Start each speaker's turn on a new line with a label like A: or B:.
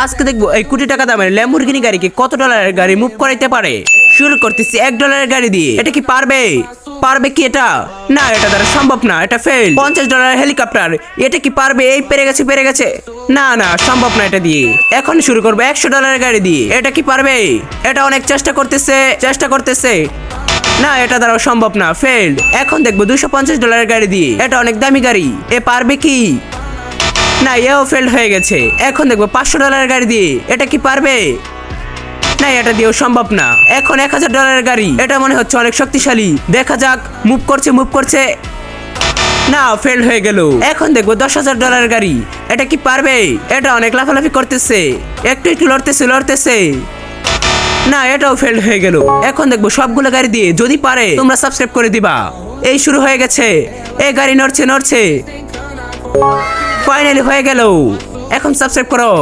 A: আজকে দেখবো এই কোটি টাকা দামের ল্যাম্বরগিনি গাড়িকে কত ডলারের গাড়ি মুভ করাইতে পারে। শুরু করতেছি $1 গাড়ি দিয়ে। এটা কি পারবে? পারবে কি এটা? না, এটা দ্বারা সম্ভব না, এটা ফেল। $50 হেলিকপ্টার, এটা কি পারবে? এই পেরে গেছে, পেরে গেছে। না না, সম্ভব না এটা দিয়ে। এখন শুরু করবো $100 গাড়ি দিয়ে। এটা কি পারবে? এটা অনেক চেষ্টা করতেছে। না, এটা দ্বারাও সম্ভব না, ফেল্ড। এখন দেখবো $250 গাড়ি দিয়ে। এটা অনেক দামি গাড়ি, এ পারবে কি? না, এও ফেল্ড হয়ে গেছে। এখন দেখবো $500 গাড়ি দিয়ে। এটা কি পারবে? না, এটা দিয়েও সম্ভব না। এখন $1000 গাড়ি, এটা মনে হচ্ছে অনেক শক্তিশালী। দেখা যাক, মুভ করছে। না, ফেল হয়ে গেল। এখন দেখবো $10,000 গাড়ি। এটা কি পারবে? এটা অনেক লাফালাফি করতেছে, একটু লড়তেছে। না, এটাও ফেল হয়ে গেল। এখন দেখবো সবগুলো গাড়ি দিয়ে, যদি পারে তোমরা সাবস্ক্রাইব করে দিবা। এই শুরু হয়ে গেছে, এই গাড়ি নড়ছে। ফাইনালি হয়ে গেল। এখন সাবস্ক্রাইব করো।